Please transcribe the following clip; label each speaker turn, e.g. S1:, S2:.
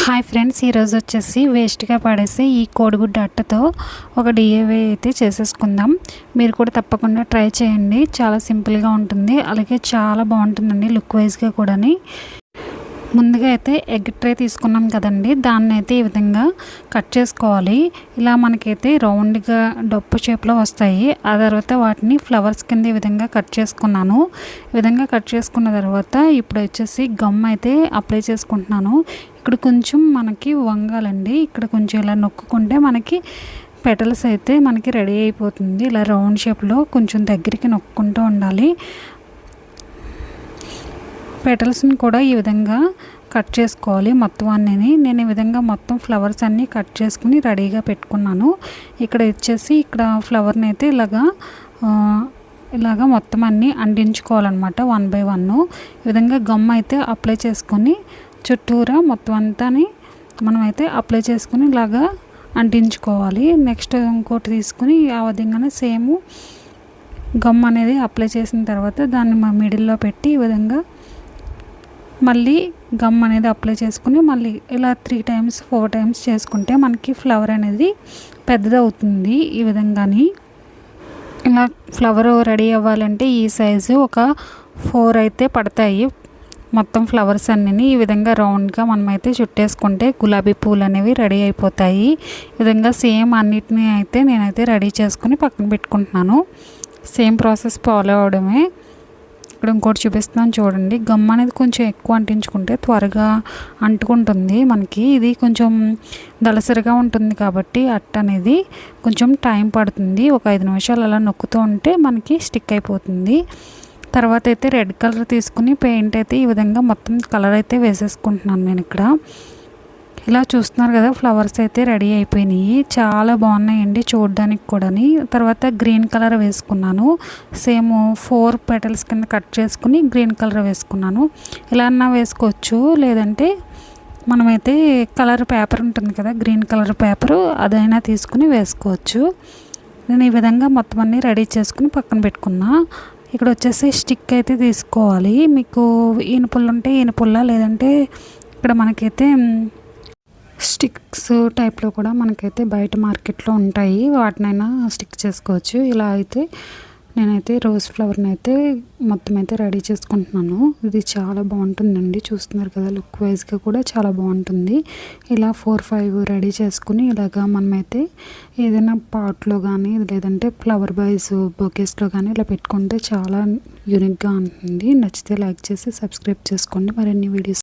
S1: Hi friends, ఈరోజు వచ్చేసి వేస్ట్గా పడేసి ఈ కోడిగుడ్డు అట్టతో ఒక డిఐవై అయితే చేసేసుకుందాం. మీరు కూడా తప్పకుండా ట్రై చేయండి. చాలా సింపుల్గా ఉంటుంది, అలాగే చాలా బాగుంటుందండి లుక్ వైజ్గా కూడా. ముందుగా అయితే ఎగ్ ట్రే తీసుకున్నాం కదండి, దాన్ని అయితే ఈ విధంగా కట్ చేసుకోవాలి. ఇలా మనకైతే రౌండ్గా డొప్పు షేప్లో వస్తాయి. ఆ తర్వాత వాటిని ఫ్లవర్స్ కింద ఈ విధంగా కట్ చేసుకున్నాను. ఈ విధంగా కట్ చేసుకున్న తర్వాత ఇప్పుడు వచ్చేసి గమ్ అయితే అప్లై చేసుకుంటున్నాను. ఇక్కడ కొంచెం మనకి వంగాలండి, ఇక్కడ కొంచెం ఇలా నొక్కుంటే మనకి పెటల్స్ అయితే మనకి రెడీ అయిపోతుంది. ఇలా రౌండ్ షేప్లో కొంచెం దగ్గరికి నొక్కుంటూ ఉండాలి. పెటల్స్ని కూడా ఈ విధంగా కట్ చేసుకోవాలి మొత్తం అన్నీ. నేను ఈ విధంగా మొత్తం ఫ్లవర్స్ అన్నీ కట్ చేసుకుని రెడీగా పెట్టుకున్నాను. ఇక్కడ వచ్చేసి ఇక్కడ ఫ్లవర్ని అయితే ఇలాగా మొత్తం అన్నీ అంటించుకోవాలన్నమాట, 1 by 1. ఈ విధంగా గమ్ అయితే అప్లై చేసుకొని చుట్టూరా మొత్తం అంతా మనమైతే అప్లై చేసుకుని ఇలాగా అంటించుకోవాలి. నెక్స్ట్ ఇంకోటి తీసుకుని ఆ విధంగానే సేమ్ గమ్ అనేది అప్లై చేసిన తర్వాత దాన్ని మా మిడిల్లో పెట్టి ఈ విధంగా మళ్ళీ గమ్ అనేది అప్లై చేసుకుని మళ్ళీ ఇలా 3 times 4 times చేసుకుంటే మనకి ఫ్లవర్ అనేది పెద్దది అవుతుంది. ఈ విధంగాని ఇలా ఫ్లవర్ రెడీ అవ్వాలంటే ఈ సైజు ఒక 4 అయితే పడతాయి. మొత్తం ఫ్లవర్స్ అన్నీ ఈ విధంగా రౌండ్గా మనమైతే చుట్టేసుకుంటే గులాబీ పూలు అనేవి రెడీ అయిపోతాయి. ఈ విధంగా సేమ్ అన్నిటిని అయితే నేనైతే రెడీ చేసుకుని పక్కన పెట్టుకుంటున్నాను. సేమ్ ప్రాసెస్ ఫాలో అవడమే. ఇక్కడ ఇంకోటి చూపిస్తున్నాను చూడండి. గమ్ అనేది కొంచెం ఎక్కువ అంటించుకుంటే త్వరగా అంటుకుంటుంది మనకి. ఇది కొంచెం దళసరిగా ఉంటుంది కాబట్టి అట్ట అనేది కొంచెం టైం పడుతుంది. ఒక 5 నిమిషాలు అలా నొక్కుతూ ఉంటే మనకి స్టిక్ అయిపోతుంది. తర్వాత అయితే రెడ్ కలర్ తీసుకుని పెయింట్ అయితే ఈ విధంగా మొత్తం కలర్ అయితే వేసేసుకుంటున్నాను నేను ఇక్కడ. ఇలా చూస్తున్నారు కదా, ఫ్లవర్స్ అయితే రెడీ అయిపోయినాయి. చాలా బాగున్నాయండి చూడడానికి కూడా. తర్వాత గ్రీన్ కలర్ వేసుకున్నాను. సేమ్ 4 petals కింద కట్ చేసుకుని గ్రీన్ కలర్ వేసుకున్నాను. ఇలా అన్నా వేసుకోవచ్చు, లేదంటే మనమైతే కలర్ పేపర్ ఉంటుంది కదా, గ్రీన్ కలర్ పేపరు, అదైనా తీసుకుని వేసుకోవచ్చు. నేను ఈ విధంగా మొత్తం అన్నీ రెడీ చేసుకుని పక్కన పెట్టుకున్నా. ఇక్కడ వచ్చేసి స్టిక్ అయితే తీసుకోవాలి. మీకు ఈనపుల్ల ఉంటే ఈనపుల్ల, లేదంటే ఇక్కడ మనకైతే స్టిక్స్ టైప్లో కూడా మనకైతే బయట మార్కెట్లో ఉంటాయి, వాటినైనా స్టిక్ చేసుకోవచ్చు. ఇలా అయితే నేనైతే రోజ్ ఫ్లవర్ని అయితే మొత్తం అయితే రెడీ చేసుకుంటున్నాను. ఇది చాలా బాగుంటుందండి, చూస్తున్నారు కదా, లుక్ వైజ్గా కూడా చాలా బాగుంటుంది. ఇలా 4-5 రెడీ చేసుకుని ఇలాగా మనమైతే ఏదైనా పాట్లో కానీ లేదంటే ఫ్లవర్ బాయ్స్ బొకేస్లో కానీ ఇలా పెట్టుకుంటే చాలా యూనిక్గా ఉంటుంది. నచ్చితే లైక్ చేసి సబ్స్క్రైబ్ చేసుకోండి మరిన్ని వీడియోస్